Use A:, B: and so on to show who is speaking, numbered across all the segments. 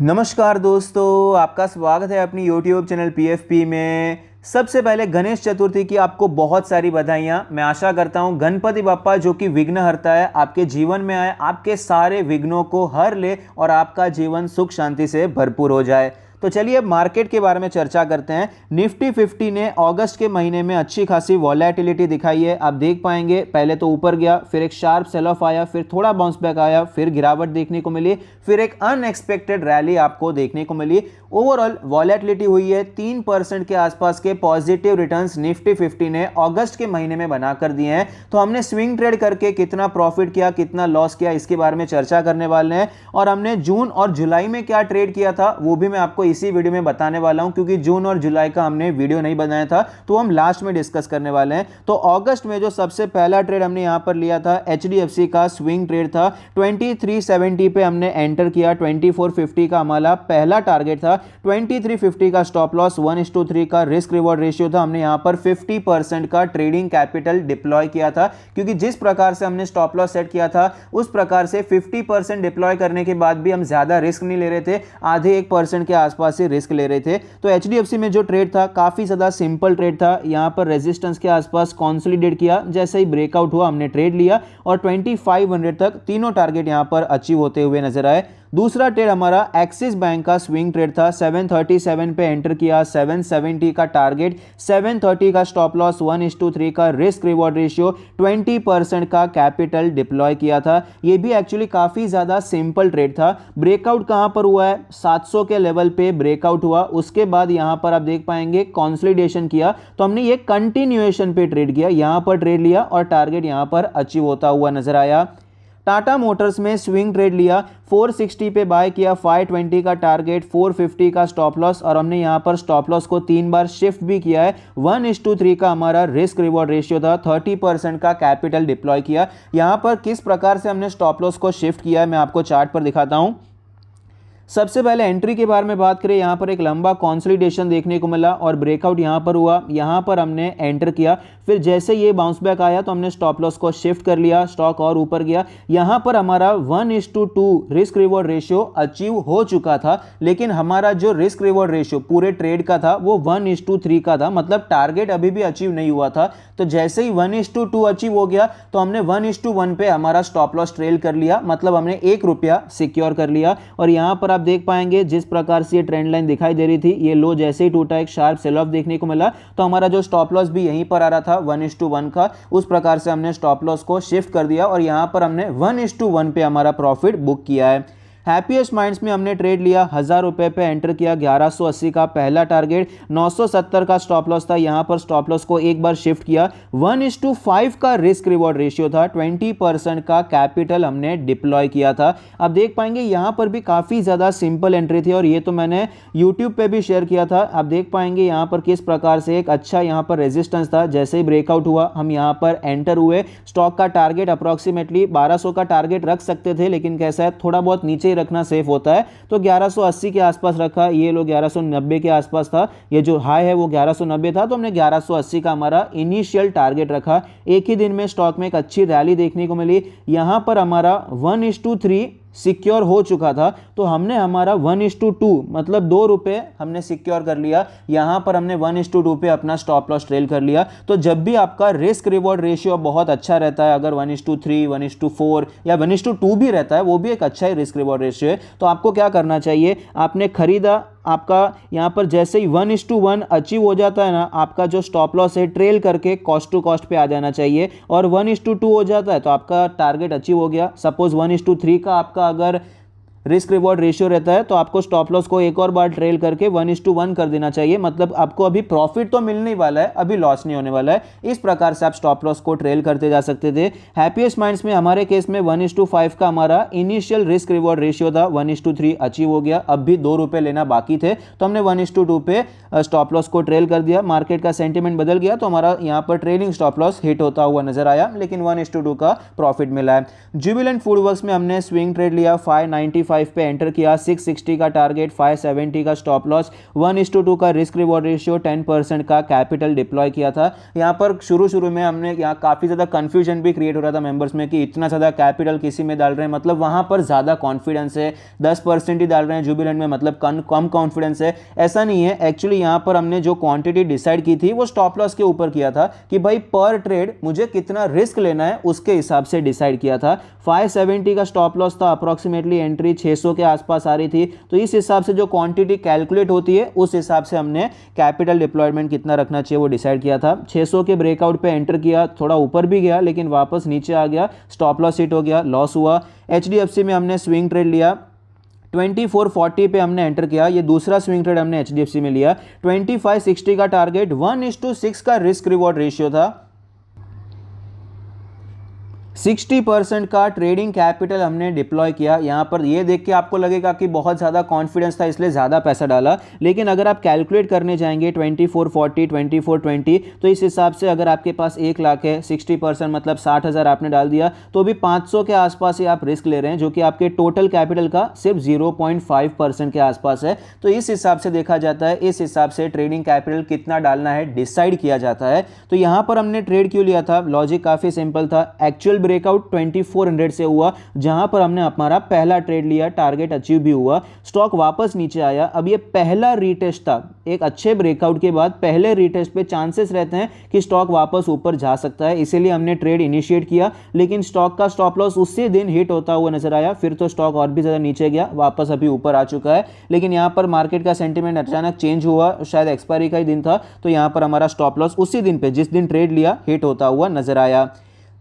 A: नमस्कार दोस्तों, आपका स्वागत है अपनी YouTube चैनल PFP में। सबसे पहले गणेश चतुर्थी की आपको बहुत सारी बधाइयाँ। मैं आशा करता हूँ गणपति बाप्पा जो कि विघ्नहर्ता है आपके जीवन में आए, आपके सारे विघ्नों को हर ले और आपका जीवन सुख शांति से भरपूर हो जाए। तो चलिए अब मार्केट के बारे में चर्चा करते हैं। निफ्टी 50 ने अगस्त के महीने में अच्छी खासी वॉलेटिलिटी दिखाई है। आप देख पाएंगे पहले तो ऊपर गया, फिर एक शार्प सेल ऑफ आया, फिर थोड़ा बाउंस बैक आया, फिर गिरावट देखने को मिली, फिर एक अनएक्सपेक्टेड रैली आपको देखने को मिली। ओवरऑल वॉलेटिलिटी हुई है 3% के आसपास के पॉजिटिव रिटर्न्स निफ्टी 50 ने अगस्त के महीने में बनाकर दिए हैं। तो हमने स्विंग ट्रेड करके कितना प्रॉफिट किया, कितना लॉस किया, इसके बारे में चर्चा करने वाले हैं। और हमने जून और जुलाई में क्या ट्रेड किया था वो भी मैं आपको इसी वीडियो में बताने वाला हूं, क्योंकि जून और जुलाई का हमने वीडियो नहीं बनाया था तो हम लास्ट में डिस्कस करने वाले हैं। तो अगस्त में जो सबसे पहला ट्रेड हमने यहां पर लिया था HDFC का स्विंग ट्रेड था। 2370 पे हमने एंटर किया। 2450 का हमारा पहला टारगेट था। 2350 का स्टॉप लॉस, 1:3 का रिस्क रिवॉर्ड रेशियो था। हमने यहां पर 50% का ट्रेडिंग कैपिटल डिप्लॉय किया था, क्योंकि जिस प्रकार से हमने स्टॉप लॉस सेट किया था उस प्रकार से 50% डिप्लॉय करने के बाद भी हम ज्यादा रिस्क नहीं ले रहे थे, आधे 1% के आसपास से रिस्क ले रहे थे। तो HDFC में जो ट्रेड था काफी ज्यादा सिंपल ट्रेड था। यहां पर रेजिस्टेंस के आसपास कंसोलिडेट किया, जैसे ही ब्रेकआउट हुआ हमने ट्रेड लिया और 2500 तक तीनों टारगेट यहां पर अचीव होते हुए नजर आए। दूसरा ट्रेड हमारा एक्सिस बैंक का स्विंग ट्रेड था। 737 पे एंटर किया, 770 का टारगेट, 730 का स्टॉप लॉस, 1:3 का रिस्क रिवॉर्ड रेशियो, 20% का कैपिटल डिप्लॉय किया था। ये भी एक्चुअली काफी ज्यादा सिंपल ट्रेड था। ब्रेकआउट कहां पर हुआ है, 700 के लेवल पे ब्रेकआउट हुआ। उसके बाद यहां पर आप देख पाएंगे कंसोलिडेशन किया, तो हमने ये कंटिन्यूएशन पे ट्रेड किया, यहां पर ट्रेड लिया और टारगेट यहां पर अचीव होता हुआ नजर आया। टाटा मोटर्स में स्विंग ट्रेड लिया, 460 पे बाय किया, 520 का टारगेट, 450 का स्टॉप लॉस और हमने यहां पर स्टॉप लॉस को 3 बार शिफ्ट भी किया है। 1:3 का हमारा रिस्क रिवॉर्ड रेशियो था, 30% का कैपिटल डिप्लॉय किया। यहां पर किस प्रकार से हमने स्टॉप लॉस को शिफ्ट किया है मैं आपको चार्ट पर दिखाता हूं। सबसे पहले एंट्री के बारे में बात करें, यहां पर एक लंबा कंसोलिडेशन देखने को मिला और ब्रेकआउट यहां पर हुआ, यहां पर हमने एंटर किया। फिर जैसे ये बाउंस बैक आया तो हमने स्टॉप लॉस को शिफ्ट कर लिया, स्टॉक और ऊपर गया। यहां पर हमारा 1:2 रिस्क रिवॉर्ड रेशियो अचीव हो चुका था, लेकिन हमारा जो रिस्क रिवॉर्ड रेशियो पूरे ट्रेड का था वो 1:3 का था, मतलब टारगेट अभी भी अचीव नहीं हुआ था। तो जैसे ही 1:2 अचीव हो गया तो हमने 1:1 पे हमारा स्टॉप लॉस ट्रेल कर लिया, मतलब हमने ₹1 सिक्योर कर लिया। और यहां पर आप देख पाएंगे जिस प्रकार से ये ट्रेंड लाइन दिखाई दे रही थी, ये लो जैसे ही टूटा एक शार्प सेल ऑफ देखने को मिला, तो हमारा जो स्टॉप लॉस भी यहीं पर आ रहा था 1:1 का, उस प्रकार से हमने स्टॉप लॉस को शिफ्ट कर दिया और यहां पर हमने 1:1 पे हमारा प्रॉफिट बुक किया है। हैप्पीएस्ट माइंड्स में हमने ट्रेड लिया, ₹1000 पे एंटर किया, 1180 का पहला टारगेट, 970 का स्टॉप लॉस था। यहां पर स्टॉप लॉस को एक बार शिफ्ट किया, 1:5 का रिस्क रिवॉर्ड रेशियो था, 20% का कैपिटल हमने डिप्लॉय किया था। अब देख पाएंगे यहां पर भी काफी ज्यादा सिंपल एंट्री थी और ये तो मैंने यूट्यूब पे भी शेयर किया था। आप देख पाएंगे यहां पर किस प्रकार से एक अच्छा यहां पर रेजिस्टेंस था। जैसे ही ब्रेकआउट हुआ हम यहां पर एंटर हुए। स्टॉक का टारगेट अप्रोक्सीमेटली 1200 का टारगेट रख सकते थे, लेकिन कैसा है थोड़ा बहुत नीचे रखना सेफ होता है, तो 1180 के आसपास रखा। ये लोग 1190 के आसपास था, ये जो हाई है वो 1190 था, तो हमने 1180 का हमारा इनिशियल टारगेट रखा। एक ही दिन में स्टॉक में एक अच्छी रैली देखने को मिली। यहां पर हमारा 1:3 सिक्योर हो चुका था, तो हमने हमारा 1:2 मतलब ₹2 हमने सिक्योर कर लिया। यहां पर हमने 1:2 पे अपना स्टॉप लॉस ट्रेल कर लिया। तो जब भी आपका रिस्क रिवॉर्ड रेशियो बहुत अच्छा रहता है, अगर 1:3, 1:4 या 1:2 भी रहता है, वो भी एक अच्छा ही रिस्क रिवॉर्ड रेशियो है, तो आपको क्या करना चाहिए, आपने खरीदा, आपका यहां पर जैसे ही 1:1 अचीव हो जाता है ना, आपका जो स्टॉप लॉस है ट्रेल करके कॉस्ट टू कॉस्ट पे आ जाना चाहिए। और 1:2 हो जाता है तो आपका टारगेट अचीव हो गया। सपोज 1:3 का आपका अगर रिस्क रिवॉर्ड रेशियो रहता है तो आपको स्टॉप लॉस को एक और बार ट्रेल करके 1:1 कर देना चाहिए, मतलब आपको अभी प्रॉफिट तो मिलने वाला है, अभी लॉस नहीं होने वाला है। इस प्रकार से आप स्टॉप लॉस को ट्रेल करते जा सकते थे। हैप्पीएस्ट माइंड्स में हमारे केस में 1:5 का हमारा इनिशियल रिस्क रिवॉर्ड रेशियो था, 1:3 अचीव हो गया। अब भी ₹2 लेना बाकी थे, तो हमने 1:2 पे स्टॉप लॉस को ट्रेल कर दिया। मार्केट का सेंटीमेंट बदल गया तो हमारा यहाँ पर ट्रेलिंग स्टॉप लॉस हिट होता हुआ नजर आया, लेकिन 1:2 का प्रॉफिट मिला है। जुबिलेंट फूड वर्क्स में हमने स्विंग ट्रेड लिया, 595 295 पे एंटर किया, 660 का टारगेट, 570 का स्टॉप लॉस, 1:2 का रिस्क रिवॉर्ड रेशियो, 10% का कैपिटल डिप्लॉय किया था। यहाँ पर शुरू में हमने यहाँ काफ़ी ज़्यादा कन्फ्यूजन भी क्रिएट हो रहा था मेंबर्स में कि इतना ज़्यादा कैपिटल किसी में डाल रहे हैं, मतलब वहाँ पर ज़्यादा कॉन्फिडेंस है, 10% ही डाल रहे हैं जुबिलेंट में, मतलब कम कॉन्फिडेंस है। ऐसा नहीं है, एक्चुअली यहाँ पर हमने जो क्वांटिटी डिसाइड की थी वो स्टॉप लॉस के ऊपर किया था कि भाई पर ट्रेड मुझे कितना रिस्क लेना है उसके हिसाब से डिसाइड किया था। 570 का स्टॉप लॉस था, अप्रॉक्सीमेटली एंट्री 600 के आसपास आ रही थी, तो इस हिसाब से जो क्वांटिटी कैलकुलेट होती है उस हिसाब से हमने कैपिटल डिप्लॉयमेंट कितना रखना चाहिए वो डिसाइड किया था। 600 के ब्रेकआउट पे एंटर किया, थोड़ा ऊपर भी गया लेकिन वापस नीचे आ गया, स्टॉप लॉस हिट हो गया, लॉस हुआ। HDFC में हमने स्विंग ट्रेड लिया, 2440 पे हमने एंटर किया, ये दूसरा स्विंग ट्रेड हमने HDFC में लिया। 2560 का टारगेट, 1:6 का रिस्क रिवॉर्ड रेशियो था, 60% का ट्रेडिंग कैपिटल हमने डिप्लॉय किया। यहाँ पर ये देख के आपको लगेगा कि बहुत ज़्यादा कॉन्फिडेंस था इसलिए ज़्यादा पैसा डाला, लेकिन अगर आप कैलकुलेट करने जाएंगे 2440, 2420, तो इस हिसाब से अगर आपके पास 1 लाख है, 60% मतलब 60,000 आपने डाल दिया, तो भी 500 के आसपास ही आप रिस्क ले रहे हैं, जो कि आपके टोटल कैपिटल का सिर्फ 0.5% के आसपास है। तो इस हिसाब से देखा जाता है, इस हिसाब से ट्रेडिंग कैपिटल कितना डालना है डिसाइड किया जाता है। तो यहाँ पर हमने ट्रेड क्यों लिया था, लॉजिक काफ़ी सिंपल था। एक्चुअल ब्रेकआउट 2400 से हुआ, जहां पर हमने हमारा पहला ट्रेड लिया, टारगेट अचीव भी हुआ, स्टॉक वापस नीचे आया। अब ये पहला रीटेस्ट था, एक अच्छे ब्रेकआउट के बाद पहले रीटेस्ट पे चांसेस रहते हैं कि स्टॉक वापस ऊपर जा सकता है, इसीलिए हमने ट्रेड इनिशिएट किया, लेकिन स्टॉक का स्टॉप लॉस उसी दिन हिट होता हुआ नजर आया, फिर तो स्टॉक और भी ज्यादा नीचे गया, वापस अभी ऊपर आ चुका है। लेकिन यहां पर मार्केट का सेंटीमेंट अचानक चेंज हुआ, शायद एक्सपायरी का ही दिन था, तो यहां पर हमारा स्टॉप लॉस उसी दिन पे जिस दिन ट्रेड लिया हिट होता हुआ नजर आया।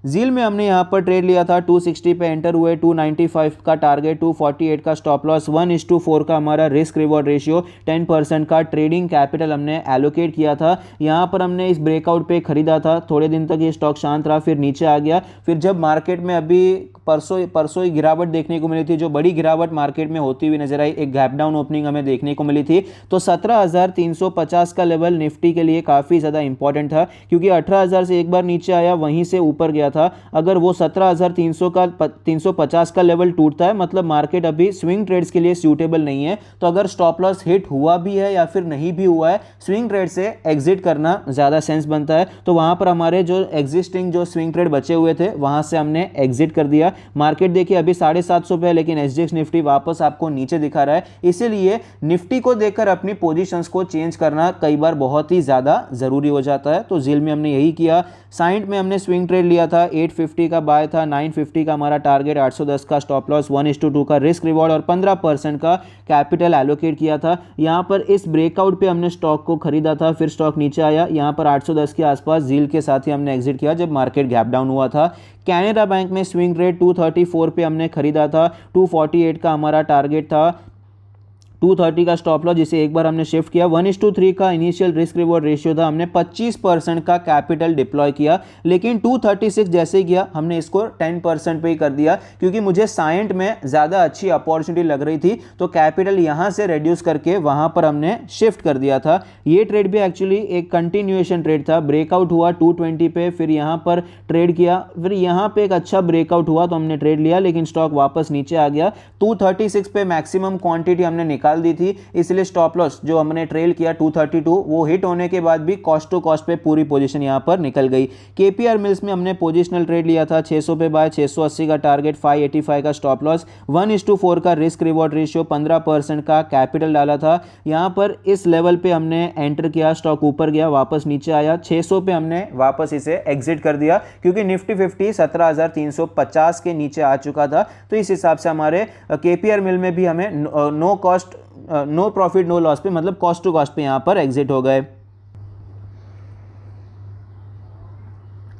A: जील में हमने यहाँ पर ट्रेड लिया था, 260 पे एंटर हुए, 295 का टारगेट, 248 का स्टॉप लॉस, 1:4 का हमारा रिस्क रिवॉर्ड रेशियो, 10% का ट्रेडिंग कैपिटल हमने एलोकेट किया था। यहाँ पर हमने इस ब्रेकआउट पे खरीदा था, थोड़े दिन तक ये स्टॉक शांत रहा, फिर नीचे आ गया। फिर जब मार्केट में अभी परसों ही गिरावट देखने को मिली थी, जो बड़ी गिरावट मार्केट में होती हुई नजर आई, एक गैप डाउन ओपनिंग हमें देखने को मिली थी, तो 17,350 का लेवल निफ्टी के लिए काफ़ी ज़्यादा इंपॉर्टेंट था, क्योंकि 18,000 से एक बार नीचे आया, वहीं से ऊपर गया था। अगर वो 17,350 का लेवल टूटता है, मतलब मार्केट अभी स्विंग ट्रेड्स के लिए सूटेबल नहीं है। तो अगर स्टॉप लॉस हिट हुआ भी है या फिर नहीं भी हुआ है, स्विंग ट्रेड से एग्जिट करना ज़्यादा सेंस बनता है। तो वहाँ पर हमारे जो एग्जिस्टिंग जो स्विंग ट्रेड बचे हुए थे, वहाँ से हमने एग्जिट कर दिया। मार्केट देखिए अभी 750 पे है, लेकिन SGX निफ्टी वापस आपको नीचे दिखा रहा है, इसीलिए निफ्टी को देखकर अपनी पोजीशंस को चेंज करना कई बार बहुत ही ज़्यादा ज़रूरी हो जाता है। तो जील में हमने यही किया। साइंट में हमने स्विंग ट्रेड लिया था, 850 का बाय था, 950 का हमारा टारगेट, 810 का स्टॉप लॉस, 1:2 का रिस्क रिवॉर्ड और 15% का कैपिटल एलोकेट किया था। यहाँ पर इस ब्रेकआउट पे हमने स्टॉक को खरीदा था, फिर स्टॉक नीचे आया, यहाँ पर 810 के आसपास जील के साथ ही हमने एग्जिट किया जब मार्केट गैप डाउन हुआ था। कैनरा बैंक में स्विंग ट्रेड 234 पे हमने खरीदा था, 248 का हमारा टारगेट था, 230 का स्टॉप लॉस, जिसे एक बार हमने शिफ्ट किया। 1:3 का इनिशियल रिस्क रिवॉर्ड रेशियो था, हमने 25% का कैपिटल डिप्लॉय किया, लेकिन 236 जैसे ही गया हमने इसको 10% पे ही कर दिया, क्योंकि मुझे साइंट में ज़्यादा अच्छी अपॉर्चुनिटी लग रही थी, तो कैपिटल यहाँ से रिड्यूस करके वहाँ पर हमने शिफ्ट कर दिया था। ये ट्रेड भी एक्चुअली एक कंटिन्यूएशन ट्रेड था, ब्रेकआउट हुआ 220 पे, फिर यहाँ पर ट्रेड किया, फिर यहाँ पे एक अच्छा ब्रेकआउट हुआ तो हमने ट्रेड लिया, लेकिन स्टॉक वापस नीचे आ गया। 236 पे मैक्सिमम क्वांटिटी हमने निकाल दी थी, इसलिए स्टॉप लॉस जो हमने ट्रेल किया 232, वो हिट होने के बाद भी कॉस्ट टू कॉस्ट पे पूरी पोजीशन यहां पर निकल गई। KPR मिल्स में हमने पोजिशनल ट्रेड लिया था, 600 पे बाय, 680 का टारगेट, 585 का स्टॉप लॉस, 1:4 का रिस्क रिवॉर्ड रेशियो, 15% का कैपिटल डाला था। यहां पर इस लेवल पे हमने एंटर किया, स्टॉक ऊपर गया, वापस नीचे आया, 600 पे हमने वापस इसे एग्जिट कर दिया, क्योंकि निफ्टी 50 17,350 के नीचे आ चुका था। तो इस हिसाब से हमारे KPR मिल में भी हमें नो प्रॉफिट नो लॉस पे, मतलब कॉस्ट टू कॉस्ट पे यहां पर एग्जिट हो गए।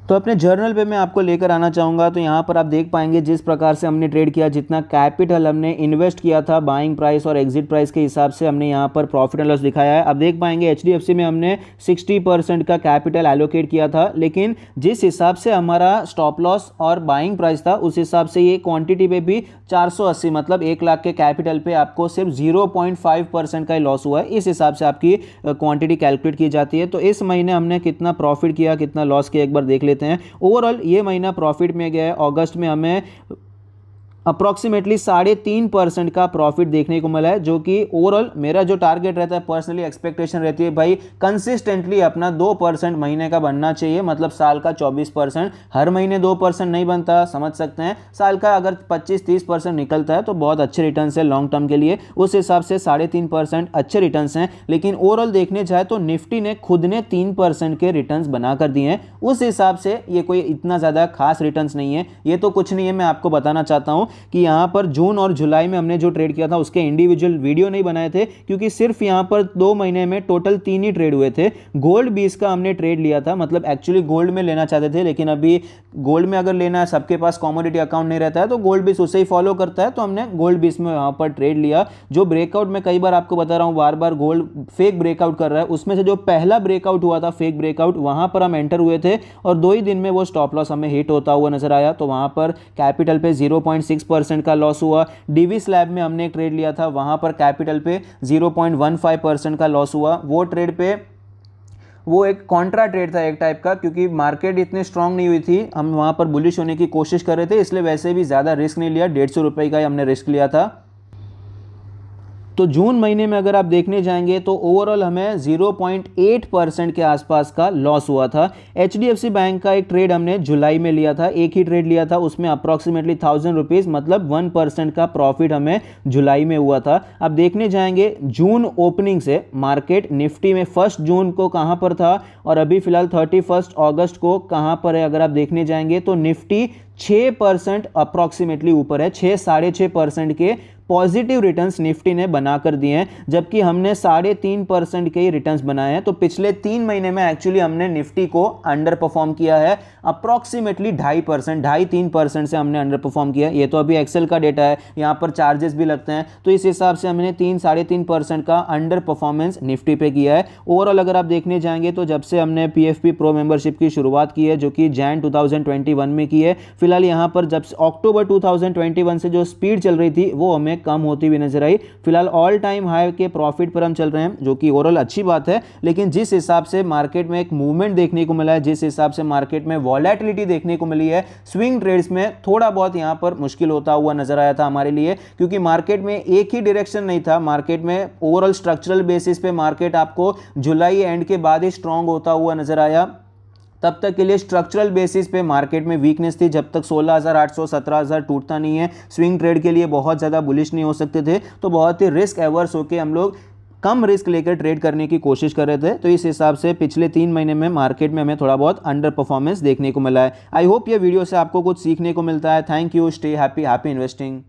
A: तो अपने जर्नल पे मैं आपको लेकर आना चाहूँगा, तो यहाँ पर आप देख पाएंगे जिस प्रकार से हमने ट्रेड किया, जितना कैपिटल हमने इन्वेस्ट किया था, बाइंग प्राइस और एग्जिट प्राइस के हिसाब से हमने यहाँ पर प्रॉफिट एंड लॉस दिखाया है। आप देख पाएंगे HDFC में हमने 60% का कैपिटल एलोकेट किया था, लेकिन जिस हिसाब से हमारा स्टॉप लॉस और बाइंग प्राइस था, उस हिसाब से ये क्वांटिटी पे भी 480, मतलब 1 लाख के कैपिटल पे आपको सिर्फ 0.5% का ही लॉस हुआ है। इस हिसाब से आपकी क्वांटिटी कैलकुलेट की जाती है। तो इस महीने हमने कितना प्रॉफिट किया, कितना लॉस किया, एक बार देख लेते हैं। ओवरऑल ये महीना प्रॉफिट में गया है। अगस्त में हमें अप्रॉक्सीमेटली 3.5% का प्रॉफिट देखने को मिला है, जो कि ओवरऑल मेरा जो टारगेट रहता है, पर्सनली एक्सपेक्टेशन रहती है भाई कंसिस्टेंटली अपना 2% महीने का बनना चाहिए, मतलब साल का 24%। हर महीने 2% नहीं बनता, समझ सकते हैं, साल का अगर 25-30% निकलता है तो बहुत अच्छे रिटर्न्स है लॉन्ग टर्म के लिए, उस हिसाब से 3.5% अच्छे रिटर्न्स हैं। लेकिन ओवरऑल देखने जाए तो निफ्टी ने खुद ने 3% के रिटर्न्स बना कर दिए हैं, उस हिसाब से ये कोई इतना ज़्यादा खास रिटर्न्स नहीं है। ये तो कुछ नहीं है, मैं आपको बताना चाहता हूँ कि यहाँ पर जून और जुलाई में हमने जो ट्रेड किया था उसके इंडिविजुअल वीडियो नहीं बनाए थे, क्योंकि सिर्फ यहाँ पर 2 महीने में टोटल 3 ही ट्रेड हुए थे। गोल्ड 20 का हमने ट्रेड लिया था, मतलब एक्चुअली गोल्ड में लेना चाहते थे, लेकिन अभी गोल्ड में अगर लेना है, सबके पास कॉमोडिटी अकाउंट नहीं रहता है, तो गोल्ड 20 उसे ही फॉलो करता है, तो हमने गोल्ड 20 में यहाँ पर ट्रेड लिया। जो ब्रेकआउट में कई बार आपको बता रहा हूँ, बार बार गोल्ड फेक ब्रेकआउट कर रहा है, उसमें से जो पहला ब्रेकआउट हुआ था फेक ब्रेकआउट, वहां पर हम एंटर हुए थे और 2 ही दिन में वो स्टॉप लॉस हमें हिट होता हुआ नजर आया, तो वहां पर कैपिटल पे 0.6% का लॉस हुआ। डीवी स्लैब में हमने एक ट्रेड लिया था, वहां पर कैपिटल पे 0.15% का लॉस हुआ। वो ट्रेड पे वो एक कॉन्ट्रा ट्रेड था एक टाइप का, क्योंकि मार्केट इतनी स्ट्रांग नहीं हुई थी, हम वहां पर बुलिश होने की कोशिश कर रहे थे, इसलिए वैसे भी ज़्यादा रिस्क नहीं लिया, 150 रुपये का ही हमने रिस्क लिया था। तो जून महीने में अगर आप देखने जाएंगे तो ओवरऑल हमें 0.8% के आसपास का लॉस हुआ था। HDFC बैंक का एक ट्रेड हमने जुलाई में लिया था, एक ही ट्रेड लिया था, उसमें अप्रॉक्सीमेटली 1000 रुपीज़, मतलब 1% का प्रॉफिट हमें जुलाई में हुआ था। अब देखने जाएंगे जून ओपनिंग से मार्केट निफ्टी में 1 जून को कहाँ पर था और अभी फिलहाल 31 अगस्त को कहाँ पर है। अगर आप देखने जाएंगे तो निफ्टी 6% अप्रॉक्सीमेटली ऊपर है, 6-6.5% के पॉजिटिव रिटर्न्स निफ्टी ने बनाकर दिए हैं, जबकि हमने 3.5% के ही रिटर्न्स बनाए हैं। तो पिछले 3 महीने में एक्चुअली हमने निफ्टी को अंडर परफॉर्म किया है, अप्रॉक्सीमेटली 2.5% से हमने अंडर परफॉर्म किया है। ये तो अभी एक्सेल का डेटा है, यहाँ पर चार्जेस भी लगते हैं, तो इस हिसाब से हमने 3-3.5% का अंडर परफॉर्मेंस निफ्टी पे किया है। ओवरऑल अगर आप देखने जाएंगे तो जब से हमने PFP प्रो मेंबरशिप की शुरुआत की है, जो कि जैन 2021 में की है, फिलहाल यहाँ पर जब अक्टूबर 2021 से जो स्पीड चल रही थी वो हमें कम होती हुई नजर आई। फिलहाल ऑल टाइम हाई के प्रॉफिट पर हम चल रहे हैं, जो कि ओवरऑल अच्छी बात है, लेकिन जिस हिसाब से मार्केट में एक मूवमेंट देखने को मिला है, जिस हिसाब से मार्केट में वॉलेटिलिटी देखने को मिली है, स्विंग ट्रेड्स में थोड़ा बहुत यहां पर मुश्किल होता हुआ नजर आया था हमारे लिए, क्योंकि मार्केट में एक ही डायरेक्शन नहीं था। मार्केट में ओवरऑल स्ट्रक्चरल बेसिस पे मार्केट आपको जुलाई एंड के बाद ही स्ट्रांग होता हुआ नजर आया। तब तक के लिए स्ट्रक्चरल बेसिस पे मार्केट में वीकनेस थी, जब तक 16,800 17,000 टूटता नहीं है, स्विंग ट्रेड के लिए बहुत ज़्यादा बुलिश नहीं हो सकते थे, तो बहुत ही रिस्क एवर्स होकर हम लोग कम रिस्क लेकर ट्रेड करने की कोशिश कर रहे थे। तो इस हिसाब से पिछले 3 महीने में मार्केट में हमें थोड़ा बहुत अंडर परफॉर्मेंस देखने को मिला है। आई होप ये वीडियो से आपको कुछ सीखने को मिलता है। Thank you, stay happy, happy investing.